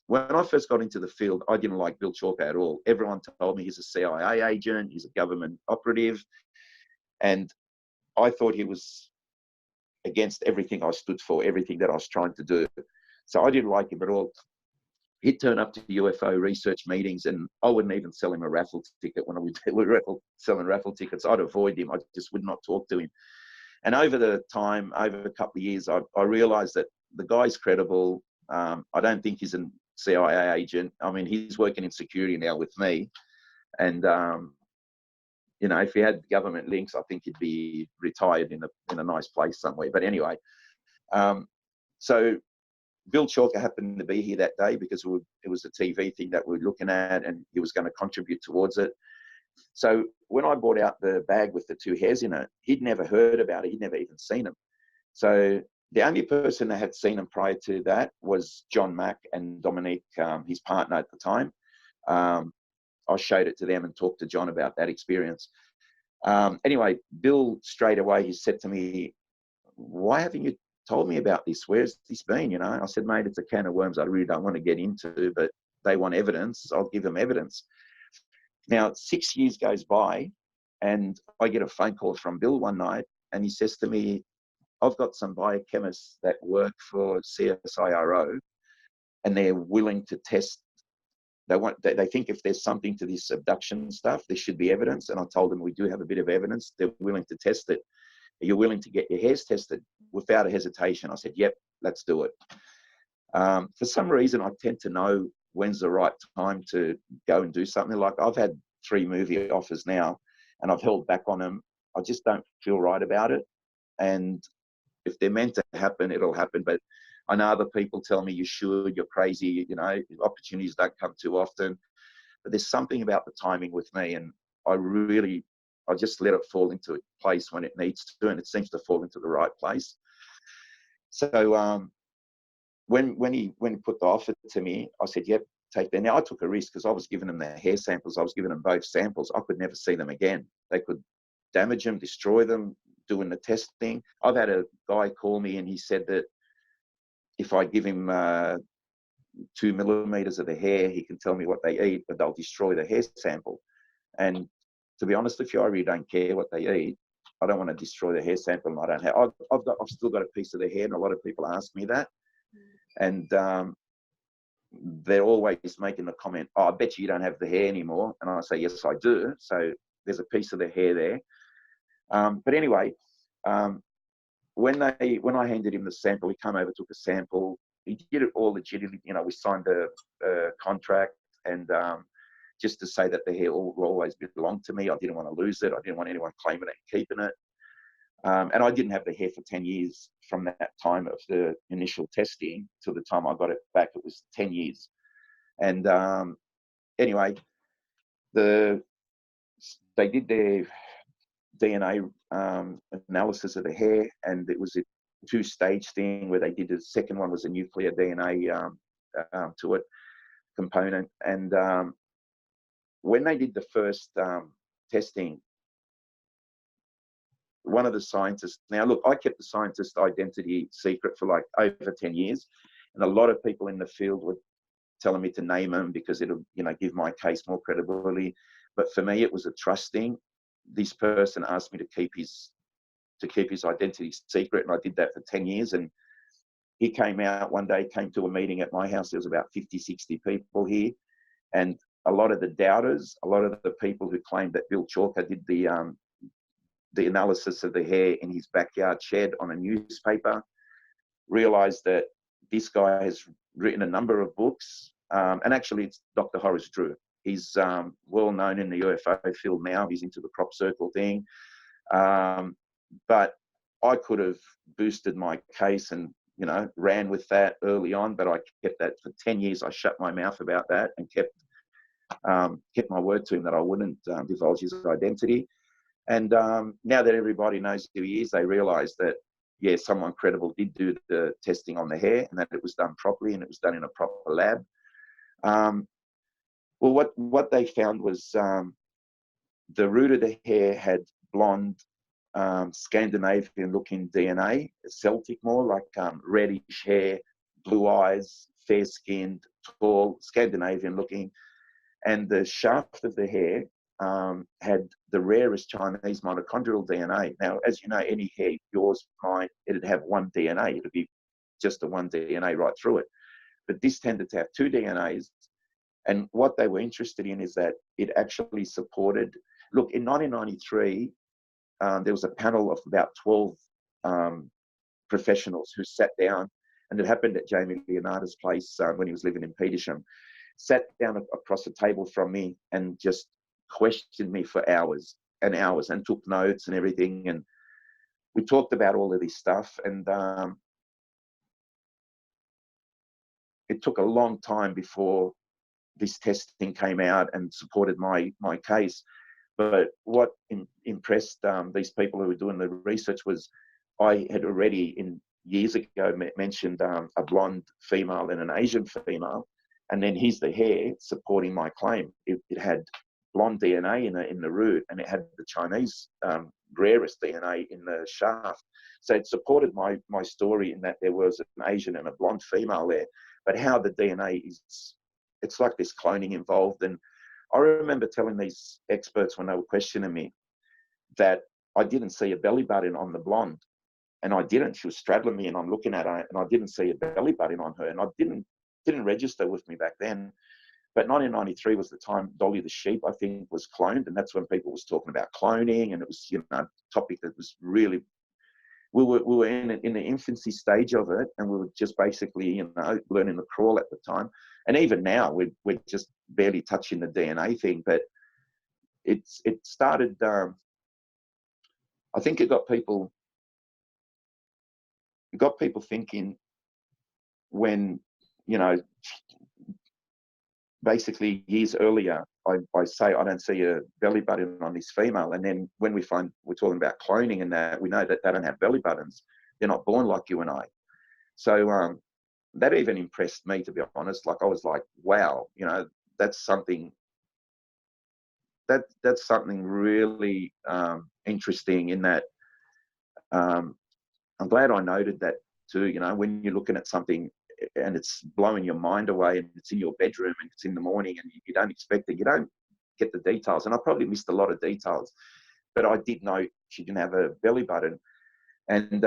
When I first got into the field, I didn't like Bill Chalker at all. Everyone told me he's a CIA agent, he's a government operative. And I thought he was against everything I stood for, everything that I was trying to do. So I didn't like him at all. he'd turn up to UFO research meetings, and I wouldn't even sell him a raffle ticket when we were selling raffle tickets. I'd avoid him. I just would not talk to him. And over the time, over a couple of years, I realized that the guy's credible. I don't think he's a CIA agent. I mean, he's working in security now with me. And, you know, if he had government links, I think he'd be retired in a nice place somewhere. But anyway, so Bill Chalker happened to be here that day because it was a TV thing that we were looking at, and he was going to contribute towards it. So when I brought out the bag with the 2 hairs in it, he'd never heard about it. He'd never even seen them. So the only person that had seen them prior to that was John Mack and Dominique, his partner at the time. I showed it to them and talked to John about that experience. Anyway, Bill straight away, he said to me, "Why haven't you told me about this? Where's this been?" You know, I said, "Mate, it's a can of worms I really don't want to get into, but they want evidence. I'll give them evidence." Now, 6 years goes by, and I get a phone call from Bill one night, and he says to me, "I've got some biochemists that work for CSIRO, and they're willing to test. They think if there's something to this abduction stuff, there should be evidence." And I told them, "We do have a bit of evidence. They're willing to test it. Are you willing to get your hairs tested?" Without a hesitation, I said, "Yep, let's do it." For some reason, I tend to know when's the right time to go and do something. Like, I've had 3 movie offers now, and I've held back on them. I just don't feel right about it. And if they're meant to happen, it'll happen. But I know other people tell me, "You should, you're crazy, you know, opportunities don't come too often." But there's something about the timing with me, and I just let it fall into place when it needs to, and it seems to fall into the right place. So when he put the offer to me, I said, "Yep, take that." Now, I took a risk because I was giving them their hair samples. I was giving them both samples. I could never see them again. They could damage them, destroy them, doing the testing. I've had a guy call me, and he said that if I give him 2 millimeters of the hair, he can tell me what they eat, but they'll destroy the hair sample. And to be honest with you, I really don't care what they eat. I don't want to destroy the hair sample, and I don't have. I've still got a piece of the hair, and a lot of people ask me that. And they're always making the comment, "Oh, I bet you don't have the hair anymore." And I say, "Yes, I do." So there's a piece of the hair there. But anyway, when I handed him the sample, he came over, took a sample. He did it all legitimately. You know, we signed a contract, and just to say that the hair will always belong to me. I didn't want to lose it. I didn't want anyone claiming it and keeping it. And I didn't have the hair for 10 years from that time of the initial testing till the time I got it back. It was 10 years. And anyway, they did their DNA analysis of the hair, and it was a 2-stage thing where they did the second one was a nuclear DNA to it component. And when they did the first testing, one of the scientists, now look, I kept the scientist identity secret for like over 10 years, and a lot of people in the field were telling me to name him because it'll, you know, give my case more credibility. But for me, it was a trust thing. This person asked me to keep his identity secret, and I did that for 10 years. And he came out one day, came to a meeting at my house. There was about 50, 60 people here, and a lot of the doubters, a lot of the people who claimed that Bill Chalker did the analysis of the hair in his backyard shed on a newspaper, realized that this guy has written a number of books. And actually, it's Dr. Horace Drew. He's well known in the UFO field now. He's into the crop circle thing. But I could have boosted my case and, you know, ran with that early on, but I kept that for 10 years. I shut my mouth about that and kept my word to him that I wouldn't divulge his identity. And now that everybody knows who he is, they realize that, yeah, someone credible did do the testing on the hair, and that it was done properly, and it was done in a proper lab. Well, what they found was the root of the hair had blonde, Scandinavian-looking DNA, Celtic more, like reddish hair, blue eyes, fair-skinned, tall, Scandinavian-looking. And the shaft of the hair had the rarest Chinese mitochondrial DNA. Now, as you know, any hair, yours, mine, it'd have one DNA. It'd be just the one DNA right through it. but this tended to have two DNAs. And what they were interested in is that it actually supported, look, in 1993, there was a panel of about 12 professionals who sat down, and it happened at Jamie Leonardo's place when he was living in Petersham, sat down across the table from me and just questioned me for hours and hours and took notes and everything. And we talked about all of this stuff, and it took a long time before this testing came out and supported my case. But what impressed these people who were doing the research was I had already years ago mentioned a blonde female and an Asian female, and then here's the hair supporting my claim. It had blonde DNA in the root, and it had the Chinese rarest DNA in the shaft. So it supported my story in that there was an Asian and a blonde female there. But how the DNA is, it's like there's cloning involved. And I remember telling these experts when they were questioning me that I didn't see a belly button on the blonde. And I didn't. She was straddling me and I'm looking at her and I didn't see a belly button on her. And I didn't register with me back then. But 1993 was the time Dolly the sheep, I think, was cloned. And that's when people was talking about cloning. And it was, a topic that was really, we were in the infancy stage of it. And we were just basically, learning the crawl at the time. And even now, we're just barely touching the DNA thing. But it started, I think it got people thinking when, basically years earlier, I say I don't see a belly button on this female. And then when we're talking about cloning and that, we know that they don't have belly buttons. They're not born like you and I. So that even impressed me, to be honest. Like I was like, wow, that's something really interesting in that. I'm glad I noted that too, when you're looking at something and it's blowing your mind away and it's in your bedroom and it's in the morning and you don't expect it, you don't get the details. And I probably missed a lot of details, but I did know she didn't have a belly button. And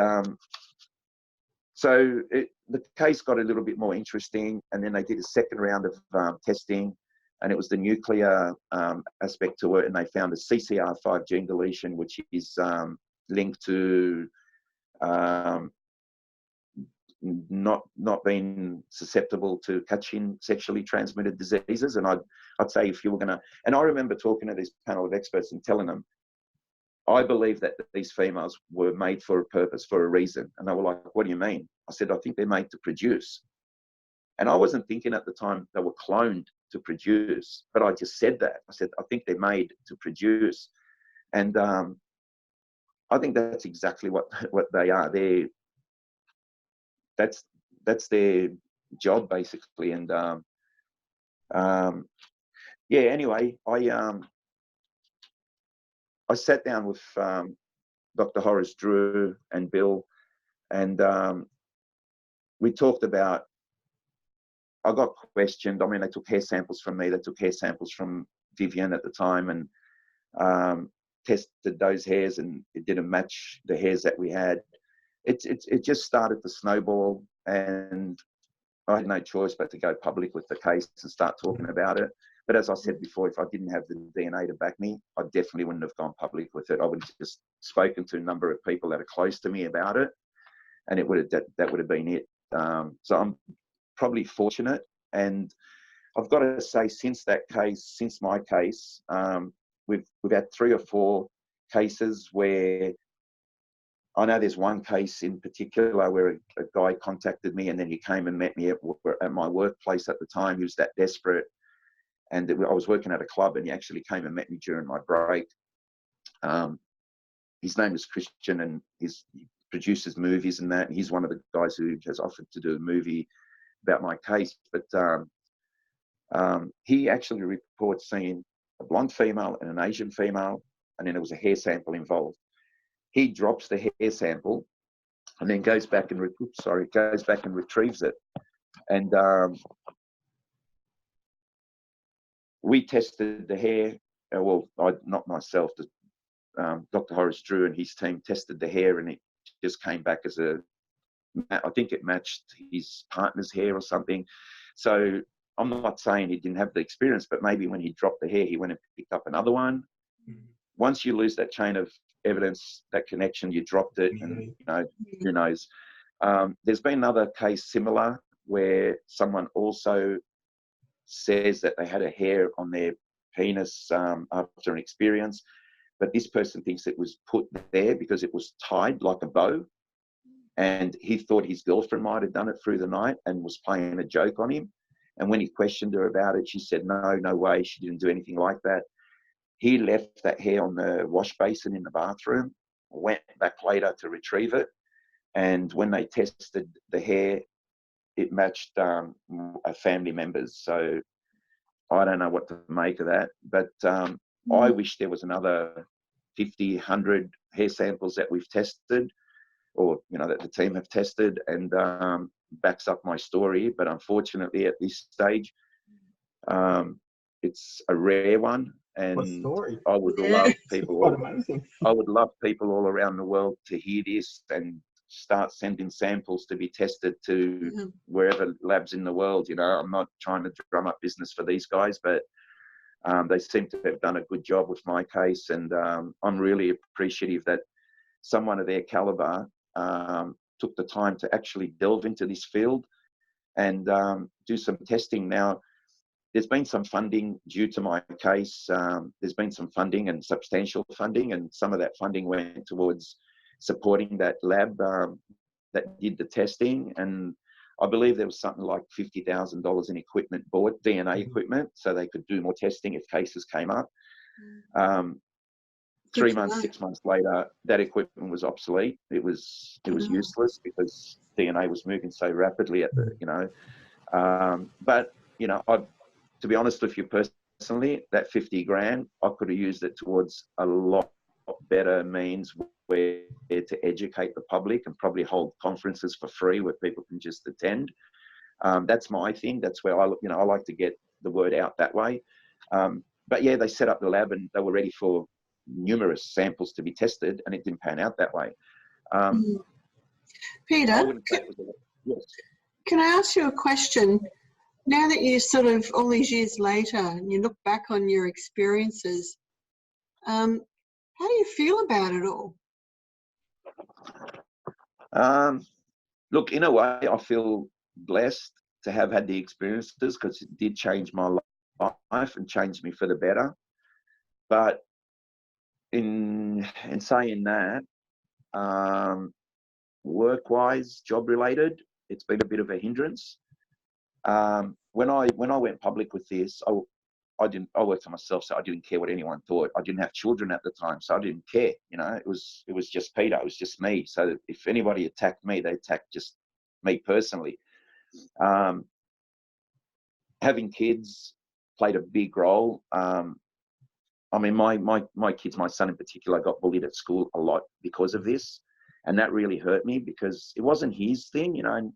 so the case got a little bit more interesting. And then they did a second round of testing, and it was the nuclear aspect to it. And they found a CCR5 gene deletion, which is linked to not being susceptible to catching sexually transmitted diseases. And I'd say if you were going to, and I remember talking to this panel of experts and telling them, I believe that these females were made for a purpose, for a reason. And they were like, what do you mean? I said, I think they're made to produce. And I wasn't thinking at the time they were cloned to produce, but I just said that. I said, I think they're made to produce. And I think that's exactly what they are. That's their job basically. And anyway, I sat down with Dr. Horace Drew and Bill, and we talked about, I got questioned. I mean, they took hair samples from me, they took hair samples from Vivian at the time, and tested those hairs, and it didn't match the hairs that we had. It just started to snowball, and I had no choice but to go public with the case and start talking about it. But as I said before, if I didn't have the DNA to back me, I definitely wouldn't have gone public with it. I would have just spoken to a number of people that are close to me about it, and that would have been it. So I'm probably fortunate, and I've got to say, since my case, we've had 3 or 4 cases where, I know there's one case in particular where a guy contacted me, and then he came and met me at my workplace at the time. He was that desperate. And I was working at a club, and he actually came and met me during my break. His name is Christian, and he produces movies and that. And he's one of the guys who has offered to do a movie about my case. But he actually reports seeing a blonde female and an Asian female, and then there was a hair sample involved. He drops the hair sample and then goes back and retrieves it. And we tested the hair. Not myself. Dr. Horace Drew and his team tested the hair, and it just came back as a I think it matched his partner's hair or something. So I'm not saying he didn't have the experience, but maybe when he dropped the hair, he went and picked up another one. Once you lose that chain of evidence, that connection, you dropped it, and you know, who knows. There's been another case similar where someone also says that they had a hair on their penis after an experience, but this person thinks it was put there because it was tied like a bow, and he thought his girlfriend might have done it through the night and was playing a joke on him. And when he questioned her about it, she said, no way, she didn't do anything like that. He left that hair on the wash basin in the bathroom, went back later to retrieve it, and when they tested the hair, it matched a family member's. So I don't know what to make of that, but I wish there was another 50, 100 hair samples that we've tested, or that the team have tested, and backs up my story. But unfortunately, at this stage, it's a rare one, and I would love people. I would love people all around the world to hear this and start sending samples to be tested to wherever labs in the world. I'm not trying to drum up business for these guys, but they seem to have done a good job with my case, and I'm really appreciative that someone of their caliber took the time to actually delve into this field and do some testing. Now, there's been some funding due to my case. There's been some funding, and substantial funding, and some of that funding went towards supporting that lab that did the testing. And I believe there was something like $50,000 in equipment bought, DNA equipment, so they could do more testing if cases came up. 3 months, 6 months later, that equipment was obsolete. It was useless because DNA was moving so rapidly at the, but to be honest with you personally, that 50 grand, I could have used it towards a lot better means where to educate the public and probably hold conferences for free where people can just attend. That's my thing. That's where I like to get the word out that way. But yeah, they set up the lab and they were ready for numerous samples to be tested, and it didn't pan out that way.
Peter, can I ask you a question? Now that you sort of, all these years later, and you look back on your experiences, how do you feel about it all?
Look, in a way, I feel blessed to have had the experiences, because it did change my life and changed me for the better. But in saying that, work-wise, job-related, it's been a bit of a hindrance. When I went public with this, I worked for myself, so I didn't care what anyone thought. I didn't have children at the time, so I didn't care. It was just Peter. It was just me. So if anybody attacked me, they attacked just me personally. Having kids played a big role. I mean, my kids, my son in particular, got bullied at school a lot because of this, and that really hurt me because it wasn't his thing, and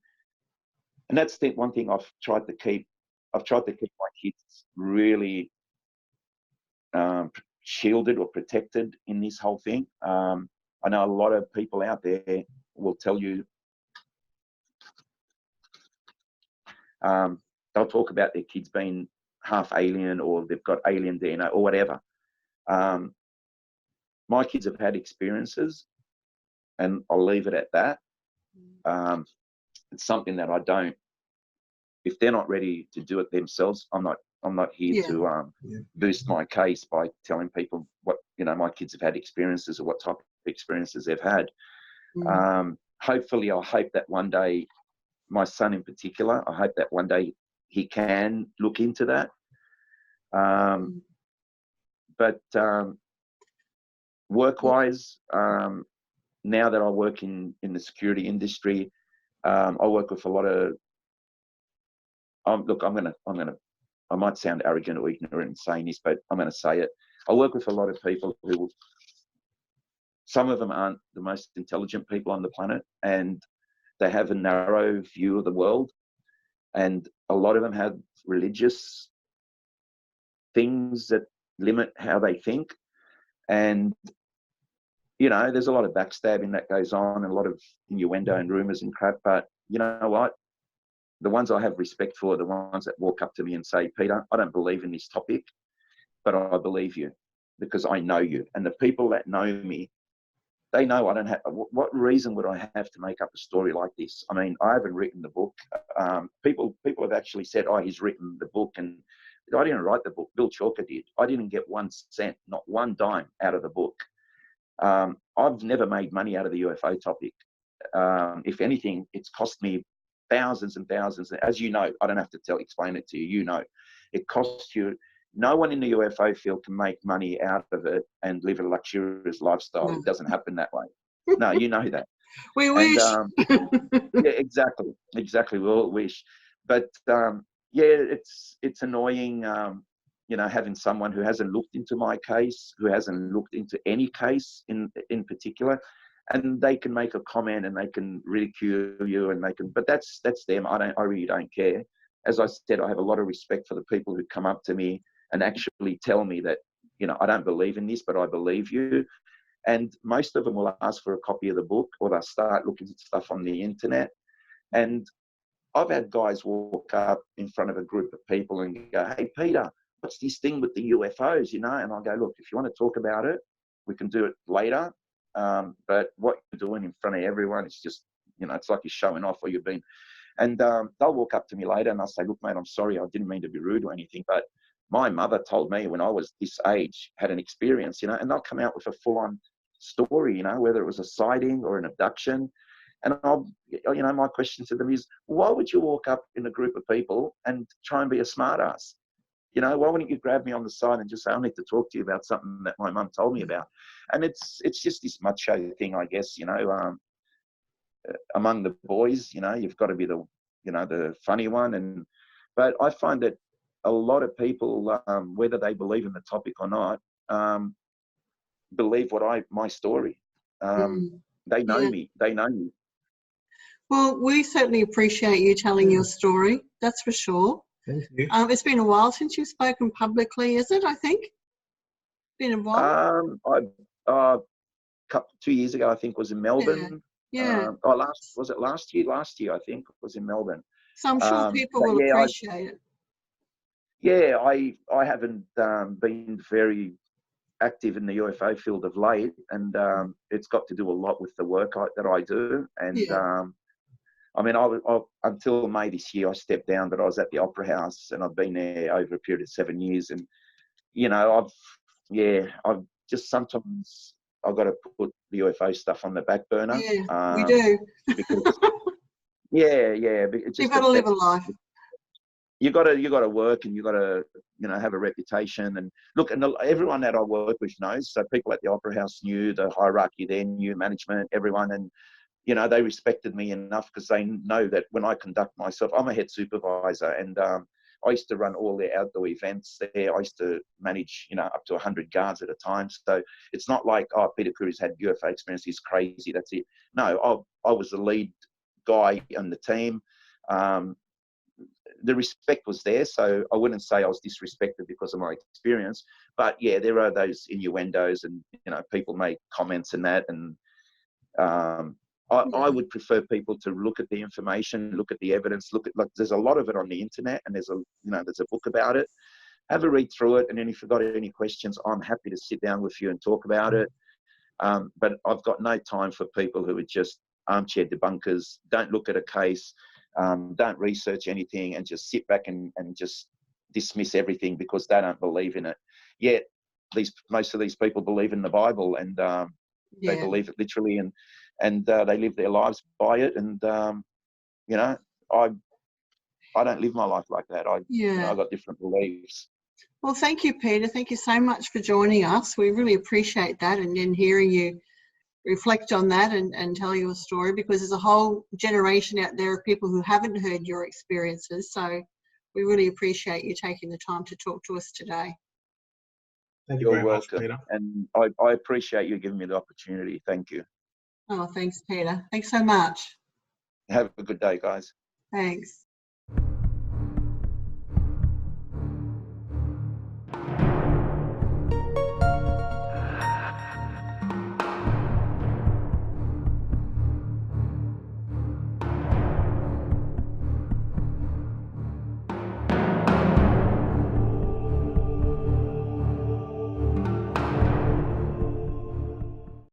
that's the one thing I've tried to keep my kids really shielded or protected in this whole thing. I know a lot of people out there will tell you, they'll talk about their kids being half alien, or they've got alien DNA or whatever. My kids have had experiences, and I'll leave it at that. It's something that I don't, if they're not ready to do it themselves, I'm not here to boost my case by telling people what, my kids have had experiences or what type of experiences they've had. Hopefully, I hope that one day, my son in particular, I hope that one day he can look into that. But work-wise, now that I work in the security industry, I work with a lot of. Look, I might sound arrogant or ignorant in saying this, but I'm going to say it. I work with a lot of people who, some of them aren't the most intelligent people on the planet, and they have a narrow view of the world, and a lot of them have religious things that limit how they think. And you know, there's a lot of backstabbing that goes on and a lot of innuendo and rumours and crap. But you know what? The ones I have respect for are the ones that walk up to me and say, Peter, I don't believe in this topic, but I believe you because I know you. And the people that know me, they know I don't have, what reason would I have to make up a story like this? I mean, I haven't written the book. People have actually said, oh, he's written the book. And I didn't write the book. Bill Chalker did. I didn't get 1 cent, not one dime out of the book. I've never made money out of the UFO topic. If anything, it's cost me thousands and thousands. As you know, I don't have to explain it to you. You know, it costs you. No one in the UFO field can make money out of it and live a luxurious lifestyle.
No.
It doesn't happen that way. No, you know that.
We wish.
Yeah, exactly. We all wish. But yeah, it's annoying. You know, having someone who hasn't looked into my case, who hasn't looked into any case in particular, and they can make a comment and they can ridicule you and they can. But that's them. I really don't care. As I said, I have a lot of respect for the people who come up to me and actually tell me that, you know, I don't believe in this, but I believe you. And most of them will ask for a copy of the book, or they'll start looking at stuff on the internet. And I've had guys walk up in front of a group of people and go, hey, Peter, what's this thing with the UFOs, you know? And I'll go, look, if you want to talk about it, we can do it later. But what you're doing in front of everyone, it's just, you know, it's like you're showing off or you've been. And they'll walk up to me later and I'll say, look, mate, I'm sorry. I didn't mean to be rude or anything, but my mother told me when I was this age, had an experience, you know, and they'll come out with a full-on story, you know, whether it was a sighting or an abduction. And you know, my question to them is, why would you walk up in a group of people and try and be a smart ass? You know, why wouldn't you grab me on the side and just say, I need to talk to you about something that my mum told me about? And it's just this macho thing, I guess, you know, among the boys, you know, you've got to be the, you know, the funny one. But I find that a lot of people, whether they believe in the topic or not, believe my story. They know me. They know me.
Well, we certainly appreciate you telling your story. That's for sure.
Thank you.
It's been a while since you've spoken publicly, is it? I think been a while.
2 years ago, I think, was in Melbourne.
Yeah.
Was it last year? Last year, I think, was in Melbourne.
So I'm sure people will appreciate it.
Yeah, I haven't been very active in the UFO field of late, and it's got to do a lot with the work that I do. And I mean, until May this year, I stepped down, but I was at the Opera House, and I've been there over a period of 7 years. And you know, I've just sometimes I've got to put the UFO stuff on the back burner.
Yeah, we do.
Because, yeah.
You've got to live a life.
You got to work, and you got to, you know, have a reputation. And look, and everyone that I work with knows. So people at the Opera House knew, the hierarchy there knew, management, everyone, and you know, they respected me enough because they know that when I conduct myself, I'm a head supervisor, and I used to run all the outdoor events there. I used to manage, you know, up to 100 guards at a time. So it's not like, oh, Peter Khoury's had UFO experience, he's crazy, that's it. No, I was the lead guy on the team. The respect was there, so I wouldn't say I was disrespected because of my experience. But yeah, there are those innuendos, and you know, people make comments and that, and I would prefer people to look at the information, look at the evidence, like there's a lot of it on the internet, and there's a book about it. Have a read through it, and then if you've got any questions, I'm happy to sit down with you and talk about it. But I've got no time for people who are just armchair debunkers, don't look at a case, don't research anything, and just sit back and just dismiss everything because they don't believe in it. Yet most of these people believe in the Bible, and they believe it literally, and they live their lives by it. And you know, I don't live my life like that. You know, I've got different beliefs.
Well, thank you, Peter. Thank you so much for joining us. We really appreciate that, and then hearing you reflect on that and tell your story, because there's a whole generation out there of people who haven't heard your experiences. So we really appreciate you taking the time to talk to us today.
Thank you very much,
welcome,
Peter.
And I appreciate you giving me the opportunity. Thank you.
Oh, thanks, Peter. Thanks so much.
Have a good day, guys.
Thanks.